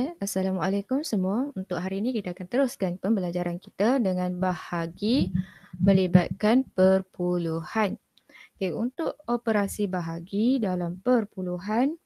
Okey, Assalamualaikum semua. Untuk hari ini kita akan teruskan pembelajaran kita dengan bahagi melibatkan perpuluhan. Okey, untuk operasi bahagi dalam perpuluhan,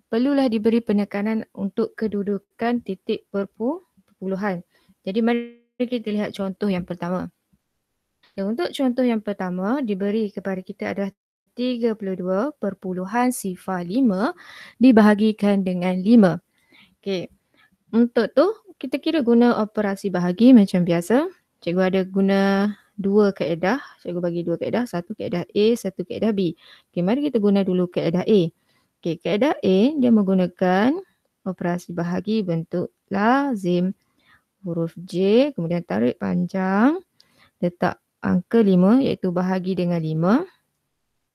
perlulah diberi penekanan untuk kedudukan titik perpuluhan. Jadi mari kita lihat contoh yang pertama. Untuk contoh yang pertama diberi kepada kita adalah 32.05 dibahagikan dengan 5. Okey. Untuk tu, kita kira guna operasi bahagi macam biasa. Cikgu ada guna dua kaedah. Cikgu bagi dua kaedah. Satu kaedah A, satu kaedah B. Okey, mari kita guna dulu kaedah A. Okey, kaedah A dia menggunakan operasi bahagi bentuk lazim. Huruf J, kemudian tarik panjang. Letak angka 5 iaitu bahagi dengan 5.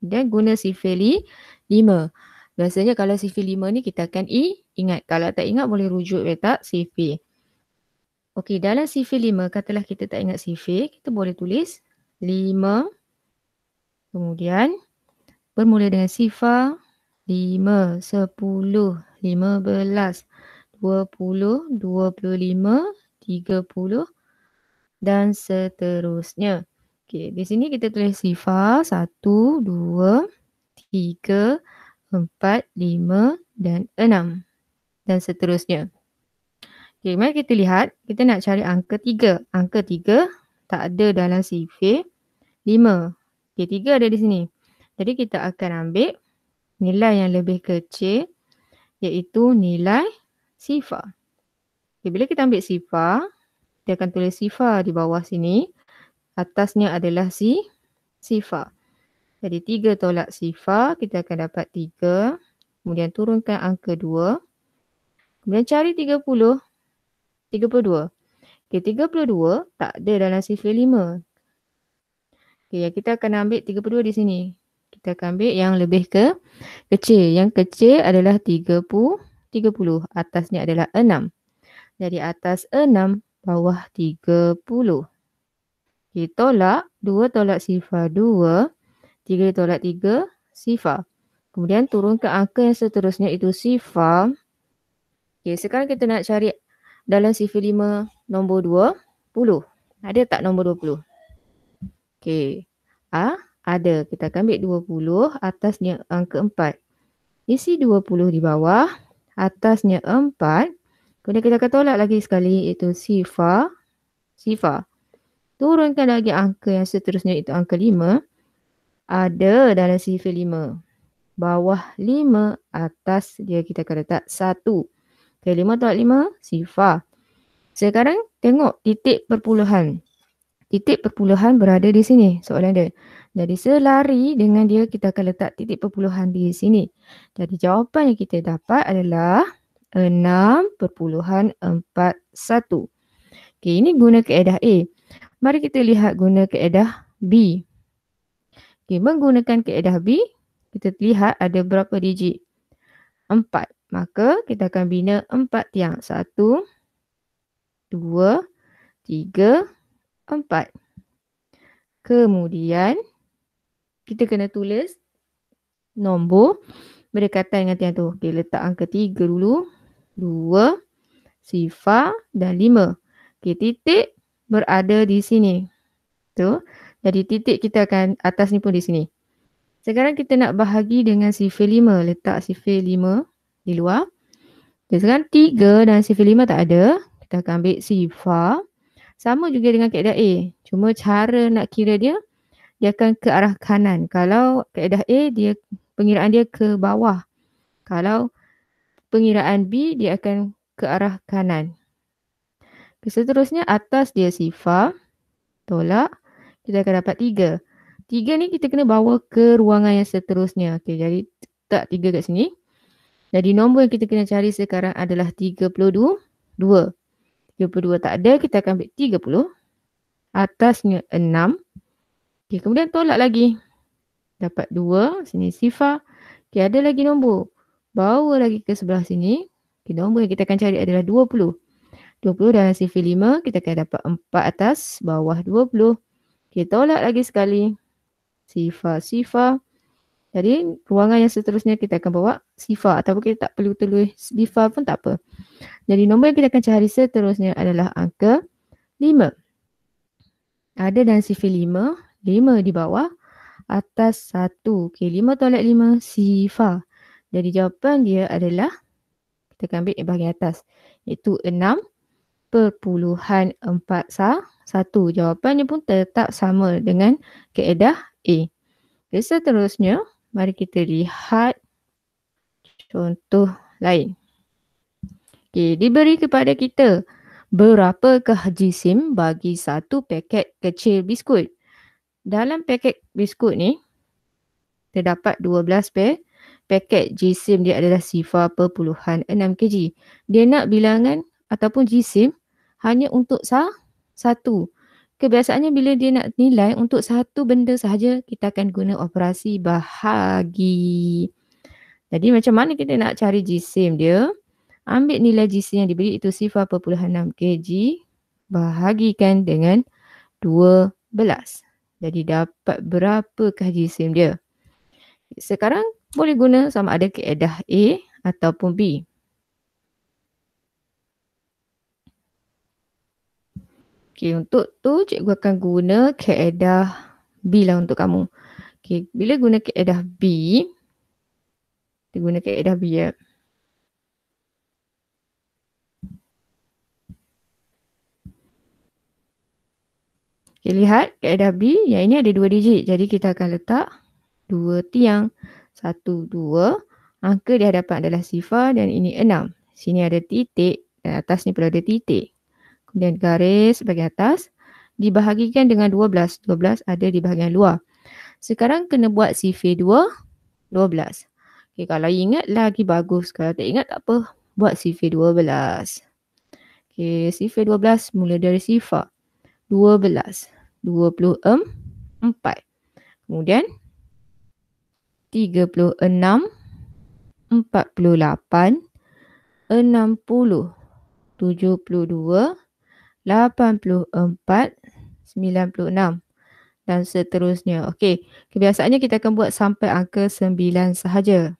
Dan guna sifir 5. Biasanya kalau sifir 5 ni kita akan ingat. Kalau tak ingat boleh rujuk letak sifir. Okey, dalam sifir 5, katalah kita tak ingat sifir, kita boleh tulis 5. Kemudian bermula dengan sifar 5, 10, 15, 20, 25, 30 dan seterusnya. Okey, di sini kita tulis sifar 1, 2, 3, 4, 5 dan 6 dan seterusnya. Okey, mari kita lihat. Kita nak cari angka 3. Angka 3 tak ada dalam sifir 5. Okey, 3 ada di sini. Jadi kita akan ambil nilai yang lebih kecil iaitu nilai sifar. Okey, bila kita ambil sifar, kita akan tulis sifar di bawah sini. Atasnya adalah sifar. Jadi 3 tolak sifar, kita akan dapat 3. Kemudian turunkan angka 2. Kemudian cari 32. Okey, 32 tak ada dalam sifir 5. Okey, kita akan ambil 32 di sini. Kita akan ambil yang lebih kecil. Yang kecil adalah 30. Atasnya adalah 6. Jadi atas 6, bawah 30. Okey, tolak. 2 tolak sifar 2. 3 tolak 3, sifar. Kemudian turun ke angka yang seterusnya itu sifar. Okey, sekarang kita nak cari dalam sifir 5 nombor 20. Ada tak nombor 20? Okey. Ada. Kita akan ambil 20, atasnya angka 4. Isi 20 di bawah, atasnya 4. Kemudian kita akan tolak lagi sekali iaitu sifar. Turunkan lagi angka yang seterusnya itu angka 5. Ada dalam sifir 5. Bawah 5, atas dia kita akan letak 1. Okey, 5 tolak 5, sifar. Sekarang tengok titik perpuluhan. Titik perpuluhan berada di sini, soalan dia. Jadi selari dengan dia, kita akan letak titik perpuluhan di sini. Jadi jawapan yang kita dapat adalah 6.41. Okey, ini guna kaedah A. Mari kita lihat guna kaedah B. Okey, menggunakan kaedah B, kita lihat ada berapa digit? 4. Maka kita akan bina 4 tiang. 1, 2, 3, 4. Kemudian kita kena tulis nombor berdekatan dengan tiang tu. Okey, letak angka 3 dulu. 2, sifar dan 5. Okey, titik berada di sini. Tu. Jadi titik kita akan atas ni pun di sini. Sekarang kita nak bahagi dengan sifir 5. Letak sifir 5 di luar. Okay, sekarang 3 dan sifir 5 tak ada. Kita akan ambil sifar. Sama juga dengan kaedah A. Cuma cara nak kira dia akan ke arah kanan. Kalau kaedah A, pengiraan dia ke bawah. Kalau pengiraan B, dia akan ke arah kanan. Okay, seterusnya atas dia sifar. Tolak. Kita akan dapat 3. 3 ni kita kena bawa ke ruangan yang seterusnya. Okey, jadi tak 3 kat sini. Jadi nombor yang kita kena cari sekarang adalah 32. 32 tak ada, kita akan ambil 30. Atasnya 6. Okey, kemudian tolak lagi. Dapat 2, sini sifar. Okey, ada lagi nombor. Bawa lagi ke sebelah sini. Okey, nombor yang kita akan cari adalah 20. 20 dalam sifir 5, kita akan dapat 4 atas, bawah 20. Okey, tolak lagi sekali. Sifar. Jadi ruangan yang seterusnya kita akan bawa sifar ataupun kita tak perlu tulis sifar pun tak apa. Jadi nombor yang kita akan cari seterusnya adalah angka 5. Ada dalam sifar 5, 5 di bawah, atas 1. Okey, 5 tolak 5 sifar. Jadi jawapan dia adalah, kita akan ambil bahagian atas, iaitu 6.41. Jawapannya pun tetap sama dengan kaedah A. Okay, seterusnya, mari kita lihat contoh lain. Okay, diberi kepada kita berapakah jisim bagi satu paket kecil biskut. Dalam paket biskut ni, terdapat 12 paket. Jisim dia adalah 0.6 kg. Dia nak bilangan ataupun jisim hanya untuk satu. Kebiasaannya bila dia nak nilai untuk satu benda sahaja, kita akan guna operasi bahagi. Jadi macam mana kita nak cari jisim dia? Ambil nilai jisim yang diberi itu 0.6 kg, bahagikan dengan 12. Jadi dapat berapakah jisim dia? Sekarang boleh guna sama ada kaedah A ataupun B. Okey, untuk tu cikgu akan guna kaedah B lah untuk kamu. Okey, bila guna kaedah B, kita guna kaedah B ya. Okay, lihat kaedah B, yang ini ada 2 digit. Jadi kita akan letak 2 tiang. 1, 2. Angka di hadapan adalah sifar dan ini 6. Sini ada titik dan atas ni pun ada titik. Kemudian garis bahagian atas dibahagikan dengan 12. 12 ada di bahagian luar. Sekarang kena buat sifar 12. Okay, kalau ingat lagi bagus. Kalau tak ingat tak apa. Buat sifar 12. Okay, sifar 12 mula dari sifar 12. 24. Kemudian 36. 48. 60. 72. 84. 96 dan seterusnya. Okey, kebiasaannya kita akan buat sampai angka 9 sahaja.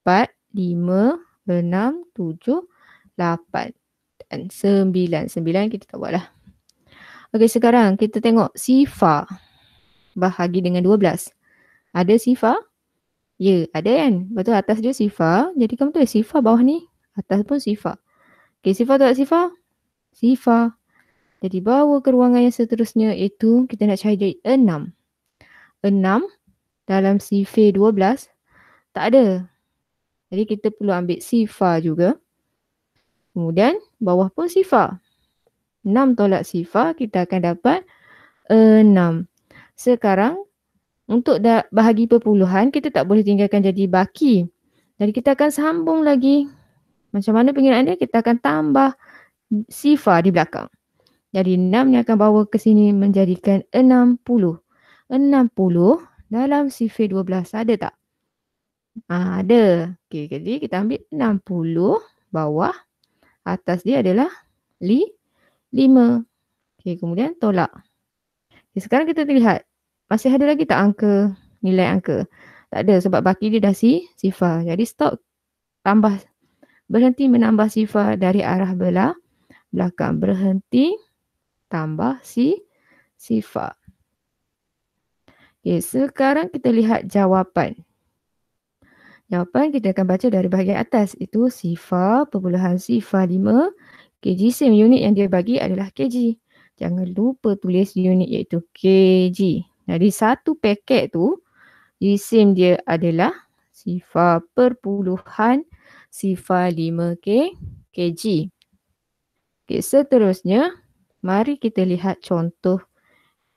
4, 5, 6, 7, 8 dan 9. 9 kita tak buatlah. Okey, sekarang kita tengok sifar bahagi dengan 12. Ada sifar? Ya, ada kan? Betul, atas dia sifar. Jadi kamu tulis sifar bawah ni. Atas pun sifar. Okey, sifar tak sifar? Sifar. Jadi bawa ke ruangan yang seterusnya, iaitu kita nak cari jadi 6. 6 dalam sifar 12 tak ada. Jadi kita perlu ambil sifar juga. Kemudian bawah pun sifar. 6 tolak sifar, kita akan dapat 6. Sekarang untuk bahagi perpuluhan, kita tak boleh tinggalkan jadi baki. Jadi kita akan sambung lagi. Macam mana pengiraan dia? Kita akan tambah sifar di belakang. Jadi 6 ni akan bawa ke sini menjadikan 60. 60 dalam sifar 12 ada tak? Ada. Okey, jadi kita ambil 60 bawah. Atas dia adalah 5. Okey, kemudian tolak. Okay, sekarang kita lihat. Masih ada lagi tak angka, nilai angka? Tak ada sebab baki dia dah sifar. Jadi stop, tambah. Berhenti menambah sifar dari arah belakang. Berhenti tambah sifar. Okay, sekarang kita lihat jawapan. Jawapan kita akan baca dari bahagian atas. Itu sifar, perpuluhan sifar 5. Okay, jisim unit yang dia bagi adalah kg. Jangan lupa tulis unit iaitu kg. Jadi satu paket tu, jisim dia adalah sifar perpuluhan sifar 5 kg. Okay, seterusnya, mari kita lihat contoh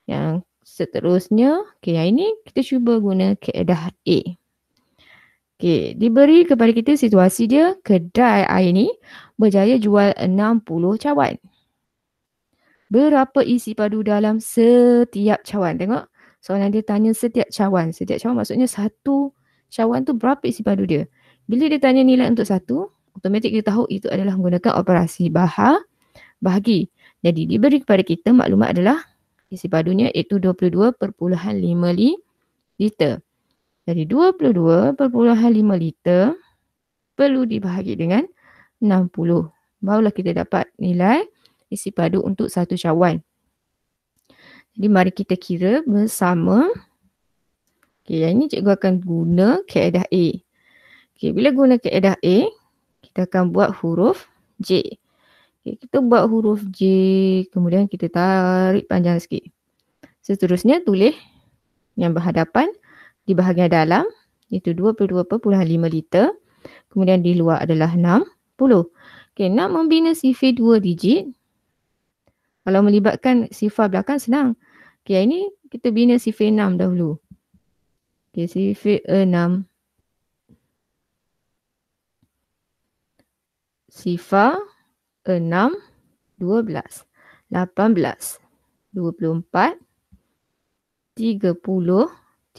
yang seterusnya. Okay, yang ini kita cuba guna kaedah A. Okay, diberi kepada kita situasi dia, kedai air ni berjaya jual 60 cawan. Berapa isi padu dalam setiap cawan? Tengok, soalan dia tanya setiap cawan. Setiap cawan maksudnya satu cawan tu berapa isi padu dia. Bila dia tanya nilai untuk satu, automatik kita tahu itu adalah menggunakan operasi bahagi. Jadi diberi kepada kita maklumat adalah isi padunya iaitu 22.5 liter. Jadi 22.5 liter perlu dibahagi dengan 60. Barulah kita dapat nilai isi padu untuk 1 cawan. Jadi mari kita kira bersama. Okey, yang ini cikgu akan guna kaedah A. Okey, bila guna kaedah A, kita akan buat huruf J. Okey, kita buat huruf J, kemudian kita tarik panjang sikit. Seterusnya tulis yang berhadapan di bahagian dalam, iaitu 22.5 liter. Kemudian di luar adalah 60. Okey, nak membina sifar 2 digit, kalau melibatkan sifar belakang senang. Okey, ini kita bina sifar 6 dahulu. Okey, sifar 6. Sifar 6, 12, 18, 24, 30,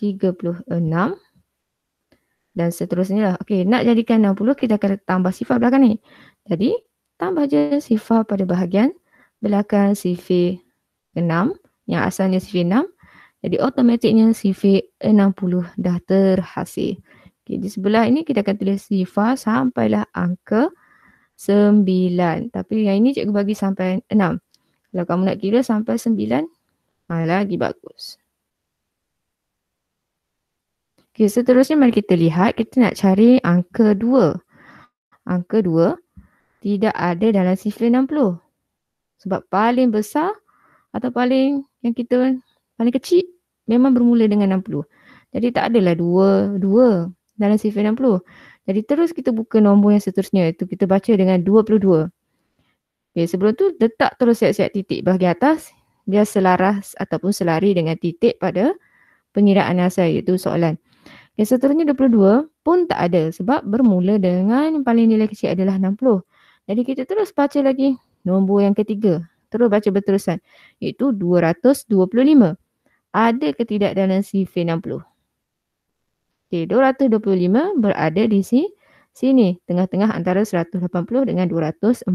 36 dan seterusnya lah. Okey, nak jadikan 60 kita akan tambah sifar belakang ni. Jadi tambah je sifar pada bahagian belakang sifar 6 yang asalnya sifar 6. Jadi automatiknya sifar 60 dah terhasil. Okey, di sebelah ini kita akan tulis sifar sampailah angka 9. Tapi yang ini cikgu bagi sampai 6. Kalau kamu nak kira sampai 9, lagi bagus. Okey, seterusnya mari kita lihat, kita nak cari angka 2. Angka 2 tidak ada dalam sifar 60. Sebab paling besar atau yang kita paling kecil memang bermula dengan 60. Jadi tak adalah 2 dalam sifar 60. Jadi terus kita buka nombor yang seterusnya, itu kita baca dengan 22. Okay, sebelum tu letak terus siap-siap titik bahagian atas biar selaras ataupun selari dengan titik pada pengiraan asal, iaitu soalan. Okay, seterusnya 22 pun tak ada sebab bermula dengan yang paling nilai kecil adalah 60. Jadi kita terus baca lagi nombor yang ketiga. Terus baca berterusan, iaitu 225. Ada ke tidak dalam sifar 60? Okay, 225 berada di sini. Tengah-tengah antara 180 dengan 240.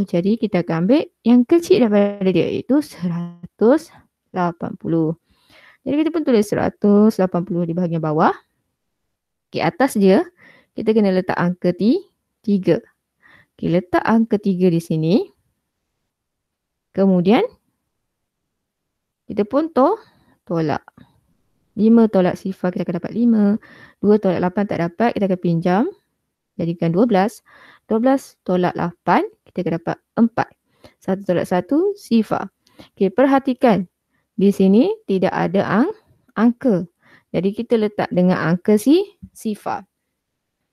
Jadi kita akan ambil yang kecil daripada dia, iaitu 180. Jadi kita pun tulis 180 di bahagian bawah. Okay, atas dia kita kena letak angka 3. Okay, letak angka 3 di sini. Kemudian kita pun tolak. 5 tolak sifar kita akan dapat 5. 2 tolak 8 tak dapat, kita akan pinjam. Jadikan 12. 12 tolak 8 kita akan dapat 4. 1 tolak 1 sifar. Okay, perhatikan. Di sini tidak ada angka. Jadi kita letak dengan angka sifar.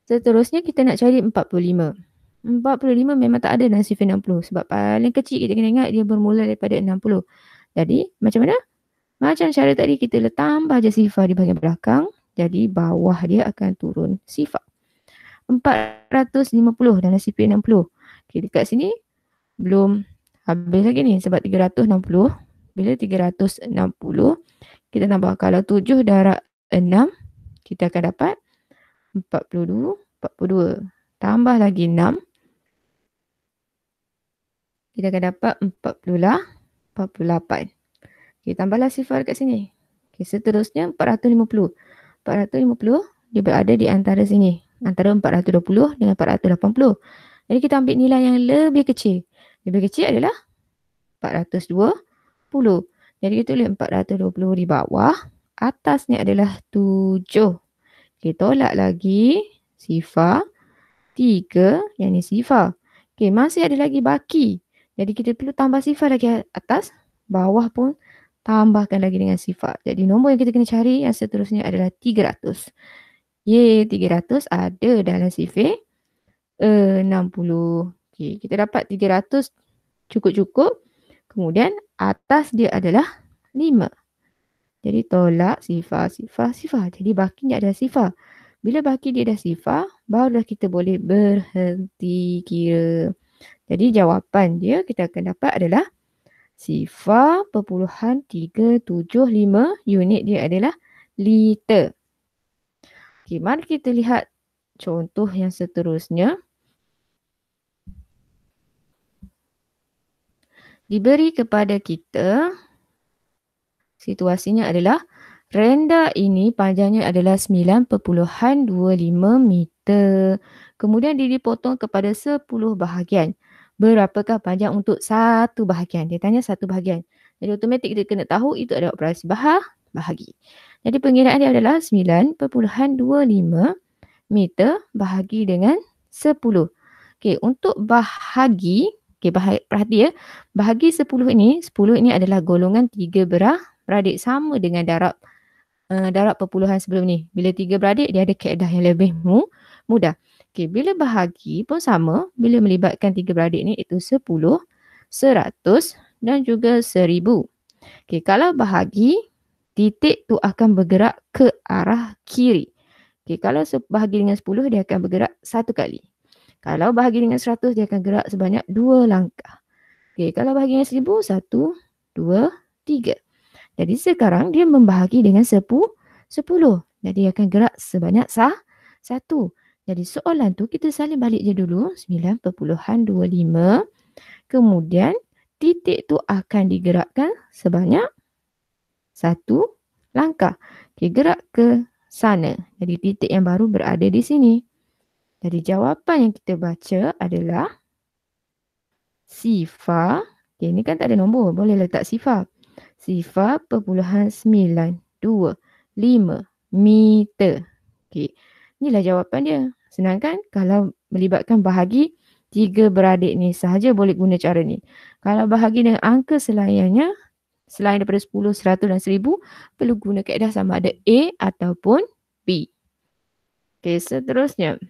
Seterusnya kita nak cari 45. 45 memang tak ada dalam sifar 60. Sebab paling kecil kita kena ingat dia bermula daripada 60. Jadi macam mana? Macam cara tadi kita tambah je sifar di bahagian belakang. Jadi bawah dia akan turun sifar. 450 dalam sifar 60. Okay, dekat sini belum habis lagi ni sebab 360. Bila 360 kita tambah, kalau 7 darab 6 kita akan dapat 42. Tambah lagi 6 kita akan dapat 48. Okay, tambahlah sifar kat sini. Okay, seterusnya 450. 450 dia berada di antara sini. Antara 420 dengan 480. Jadi kita ambil nilai yang lebih kecil. Lebih kecil adalah 420. Jadi kita tulis 420 di bawah. Atasnya adalah 7. Okay, tolak lagi sifar 3. Yang ni sifar. Okay, masih ada lagi baki. Jadi kita perlu tambah sifar lagi atas. Bawah pun tambahkan lagi dengan sifar. Jadi nombor yang kita kena cari yang seterusnya adalah 300. 300 ada dalam sifar 60. Okay, kita dapat 300 cukup-cukup. Kemudian atas dia adalah 5. Jadi tolak sifar. Jadi bakinya ada sifar. Bila baki dia dah sifar, barulah kita boleh berhenti kira. Jadi jawapan dia kita akan dapat adalah sifar perpuluhan 375. Unit dia adalah liter. Okay, mari kita lihat contoh yang seterusnya. Diberi kepada kita, situasinya adalah Renda ini panjangnya adalah 9.25 meter. Kemudian dia dipotong kepada 10 bahagian. Berapakah panjang untuk satu bahagian? Dia tanya satu bahagian. Jadi automatik kita kena tahu itu adalah operasi bahagi. Jadi pengiraan dia adalah 9.25 meter bahagi dengan 10. Okey, untuk bahagi, okey, perhati ya. Bahagi 10 ini adalah golongan 3 beradik sama dengan darab perpuluhan sebelum ni. Bila 3 beradik, dia ada kaedah yang lebih mudah. Okey, bila bahagi pun sama, bila melibatkan 3 beradik ni, iaitu 10, 100 dan juga 1000. Okey, kalau bahagi, titik tu akan bergerak ke arah kiri. Okey, kalau bahagi dengan 10, dia akan bergerak satu kali. Kalau bahagi dengan 100, dia akan gerak sebanyak 2 langkah. Okey, kalau bahagi dengan 1000, 1, 2, 3. Jadi sekarang dia membahagi dengan 10. Jadi dia akan gerak sebanyak 1. Jadi soalan tu kita salin balik je dulu. 9.25. Kemudian titik tu akan digerakkan sebanyak 1 langkah. Okey, gerak ke sana. Jadi titik yang baru berada di sini. Jadi jawapan yang kita baca adalah sifar. Okay, ni kan tak ada nombor. Boleh letak sifar. Sifar perpuluhan 925 meter. Okay. Inilah jawapan dia. Senang kan? Kalau melibatkan bahagi, 3 beradik ni sahaja boleh guna cara ni. Kalau bahagi dengan angka selainnya, selain daripada 10, 100 dan 1000, perlu guna kaedah sama ada A ataupun B. Okay, seterusnya.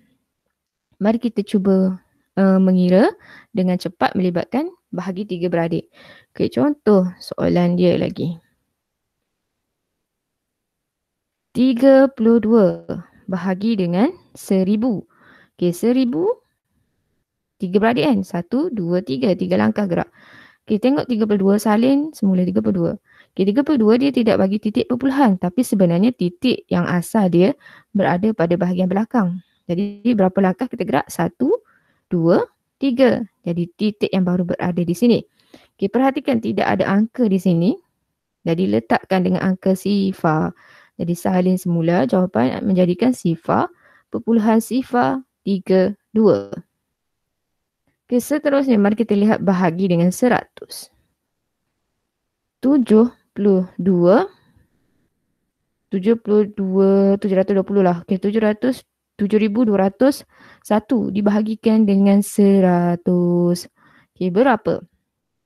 Mari kita cuba mengira dengan cepat melibatkan bahagi 3 beradik. Okey, contoh soalan dia lagi. 32 bahagi dengan 1000. Okey, 1000 3 beradik kan? 1, 2, 3. 3 langkah gerak. Okey, tengok 32 salin semula 32. Okey, 32 dia tidak bagi titik perpuluhan, tapi sebenarnya titik yang asal dia berada pada bahagian belakang. Jadi berapa langkah kita gerak? 1, 2, 3. Jadi titik yang baru berada di sini. Okey, perhatikan tidak ada angka di sini. Jadi letakkan dengan angka sifar. Jadi salin semula jawapan menjadikan sifar perpuluhan sifar 32. Okey, seterusnya mari kita lihat bahagi dengan 100. 72 720 lah. Okey, 7,201 dibahagikan dengan 100. Okey, berapa?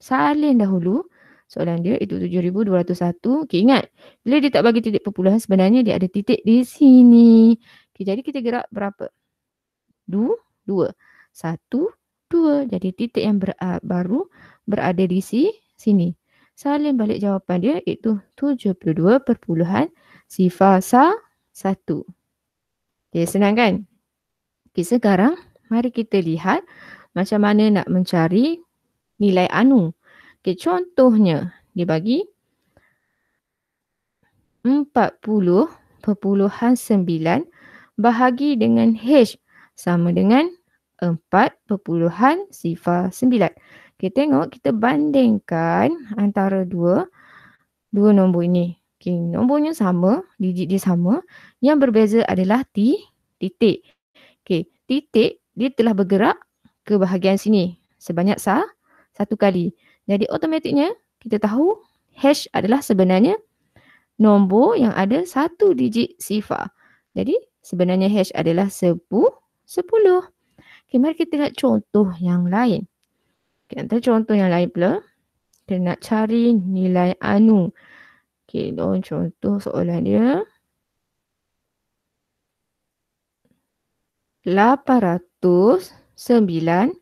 Salin dahulu. Soalan dia itu 7,201. Okey, ingat. Bila dia tak bagi titik perpuluhan, sebenarnya dia ada titik di sini. Okey, jadi kita gerak berapa? 2. 1, 2. Jadi titik yang baru berada di sini. Salin balik jawapan dia iaitu 72 perpuluhan sifar 1. Okey, senang kan? Okey, sekarang mari kita lihat macam mana nak mencari nilai anu. Okey, contohnya dia bagi 40.9 bahagi dengan H sama dengan 4.09. Okey, tengok kita bandingkan antara dua nombor ini. Okey, nombornya sama, digit dia sama. Yang berbeza adalah titik. Okey, titik dia telah bergerak ke bahagian sini sebanyak satu kali. Jadi automatiknya kita tahu hash adalah sebenarnya nombor yang ada satu digit sifar. Jadi sebenarnya hash adalah 10. Okey, mari kita lihat contoh yang lain. Okay, antara contoh yang lain pula, kita nak cari nilai anu. Okey, contoh soalan dia. 809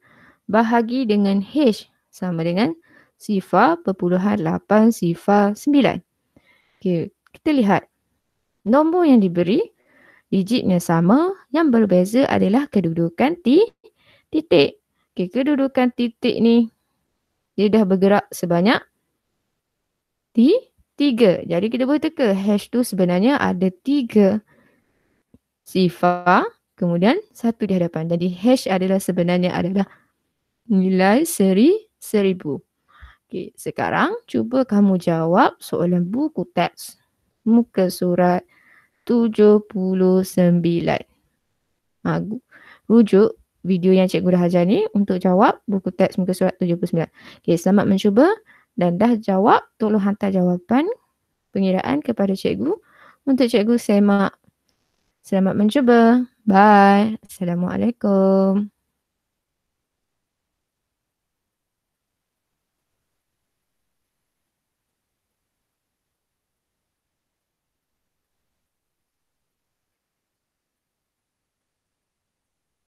bahagi dengan H sama dengan sifar perpuluhan 8 sifar 9. Okey, kita lihat. Nombor yang diberi, digitnya sama, yang berbeza adalah kedudukan titik. Okey, kedudukan titik ni, dia dah bergerak sebanyak 3. Jadi kita boleh teka hash tu sebenarnya ada 3 sifar, kemudian 1 di hadapan. Jadi hash adalah sebenarnya adalah nilai 1000. Okey, sekarang cuba kamu jawab soalan buku teks muka surat 79. Rujuk video yang cikgu dah ajar ni untuk jawab buku teks muka surat 79. Okey, selamat mencuba dan dah jawab, tolong hantar jawapan pengiraan kepada cikgu untuk cikgu semak. Selamat mencuba. Bye. Assalamualaikum.